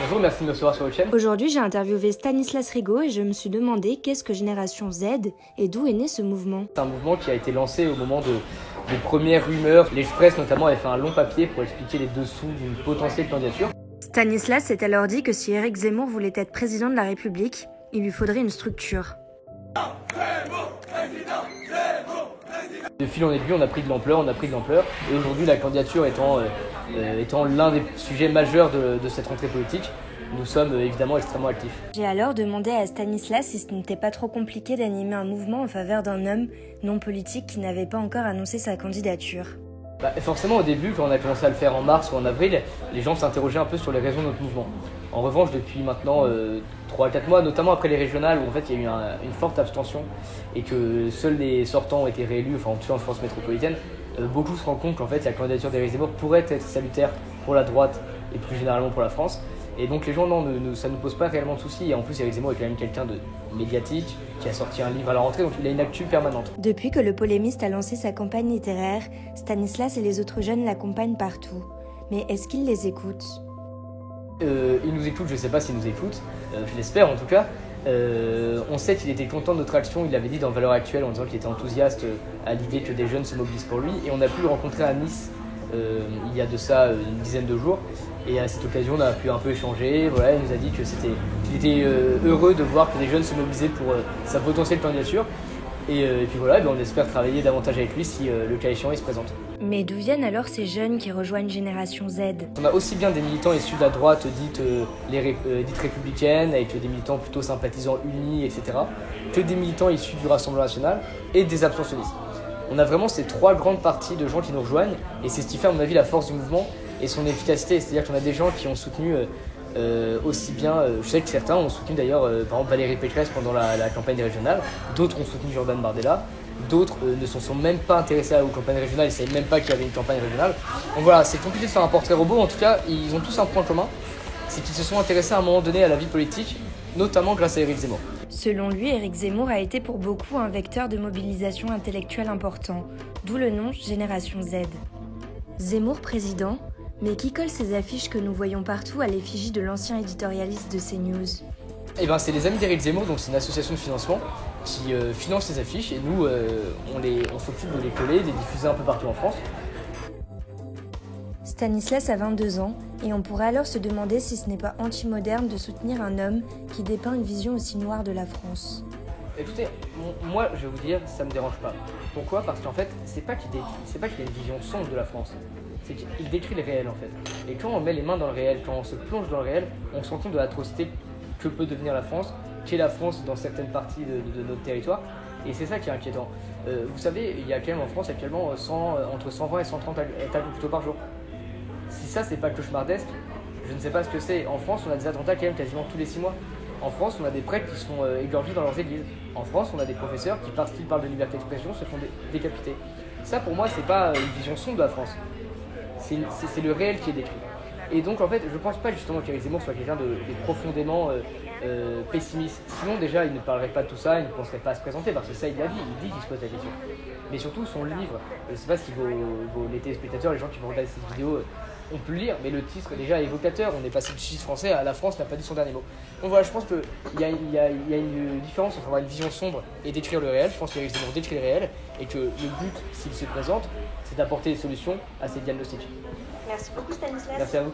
Bonjour, merci de me recevoir sur votre chaîne. Aujourd'hui, j'ai interviewé Stanislas Rigaud et je me suis demandé qu'est-ce que Génération Z et d'où est né ce mouvement. C'est un mouvement qui a été lancé au moment des premières rumeurs. L'Express notamment avait fait un long papier pour expliquer les dessous d'une potentielle candidature. Stanislas s'est alors dit que si Éric Zemmour voulait être président de la République, il lui faudrait une structure. De fil en aiguille, on a pris de l'ampleur, et aujourd'hui la candidature étant l'un des sujets majeurs de cette rentrée politique, nous sommes évidemment extrêmement actifs. J'ai alors demandé à Stanislas si ce n'était pas trop compliqué d'animer un mouvement en faveur d'un homme non politique qui n'avait pas encore annoncé sa candidature. Forcément au début, quand on a commencé à le faire en mars ou en avril, les gens s'interrogeaient un peu sur les raisons de notre mouvement. En revanche, depuis maintenant 3 à 4 mois, notamment après les régionales où en fait il y a eu une forte abstention et que seuls les sortants ont été réélus, enfin en tout cas en France métropolitaine, beaucoup se rendent compte qu'en fait la candidature d'Éric Zemmour pourrait être salutaire pour la droite et plus généralement pour la France. Et donc les gens, ça ne nous pose pas réellement de soucis. Et en plus, Éric Zemmour est quand même quelqu'un de médiatique, qui a sorti un livre à la rentrée, donc il a une actu permanente. Depuis que le polémiste a lancé sa campagne littéraire, Stanislas et les autres jeunes l'accompagnent partout. Mais est-ce qu'il les écoute ? Il nous écoute, je ne sais pas s'il nous écoute, je l'espère en tout cas. On sait qu'il était content de notre action, il l'avait dit dans Valeurs Actuelles en disant qu'il était enthousiaste à l'idée que des jeunes se mobilisent pour lui. Et on a pu le rencontrer à Nice il y a de ça une dizaine de jours. Et à cette occasion, on a pu un peu échanger. Voilà, il nous a dit qu'il était heureux de voir que des jeunes se mobilisaient pour sa potentielle candidature. Et puis voilà, on espère travailler davantage avec lui si le cas échéant il se présente. Mais d'où viennent alors ces jeunes qui rejoignent Génération Z ? On a aussi bien des militants issus de la droite dite républicaine, avec des militants plutôt sympathisants unis, etc., que des militants issus du Rassemblement national et des abstentionnistes. On a vraiment ces 3 grandes parties de gens qui nous rejoignent et c'est ce qui fait à mon avis la force du mouvement et son efficacité. C'est-à-dire qu'on a des gens qui ont soutenu aussi bien, je sais que certains ont soutenu d'ailleurs par exemple Valérie Pécresse pendant la campagne des régionales, d'autres ont soutenu Jordan Bardella, d'autres ne se sont même pas intéressés aux campagnes régionales, ils ne savaient même pas qu'il y avait une campagne régionale. Donc voilà, c'est compliqué de faire un portrait robot, en tout cas ils ont tous un point commun, c'est qu'ils se sont intéressés à un moment donné à la vie politique, notamment grâce à Éric Zemmour. Selon lui, Éric Zemmour a été pour beaucoup un vecteur de mobilisation intellectuelle important, d'où le nom Génération Z. Zemmour président, mais qui colle ces affiches que nous voyons partout à l'effigie de l'ancien éditorialiste de CNews ? C'est les Amis d'Éric Zemmour, donc c'est une association de financement qui finance ces affiches et nous on s'occupe de les coller, de les diffuser un peu partout en France. Stanislas a 22 ans et on pourrait alors se demander si ce n'est pas anti-moderne de soutenir un homme qui dépeint une vision aussi noire de la France. Écoutez, moi je vais vous dire, ça me dérange pas. Pourquoi ? Parce qu'en fait, c'est pas qu'il a une vision sombre de la France, c'est qu'il décrit le réel en fait. Et quand on met les mains dans le réel, quand on se plonge dans le réel, on se rend compte de l'atrocité que peut devenir la France, qu'est la France dans certaines parties de notre territoire. Et c'est ça qui est inquiétant. Vous savez, il y a quand même en France actuellement entre 120 et 130 attaques d'hôpitaux par jour. Si ça c'est pas cauchemardesque, je ne sais pas ce que c'est. En France, on a des attentats quand même quasiment tous les 6 mois. En France, on a des prêtres qui se font égorger dans leurs églises. En France, on a des professeurs qui, parce qu'ils parlent de liberté d'expression, se font décapiter. Ça, pour moi, c'est pas une vision sombre de la France. C'est le réel qui est décrit. Et donc, en fait, je pense pas justement qu'Éric Zemmour soit quelqu'un de profondément pessimiste. Sinon, déjà, il ne parlerait pas de tout ça, il ne penserait pas à se présenter, parce que ça, il l'a dit, il dit qu'il se pose la question. Mais surtout, son livre, je sais pas si les téléspectateurs, les gens qui vont regarder cette vidéo, on peut le lire, mais le titre déjà est évocateur. On est passé du suicide français à la France n'a pas dit son dernier mot. Donc voilà, je pense qu'il y a une différence entre avoir une vision sombre et décrire le réel. Je pense qu'Éric Zemmour décrit le réel et que le but, s'il se présente, c'est d'apporter des solutions à ces diagnostics. Merci beaucoup Stanislas. Merci à vous.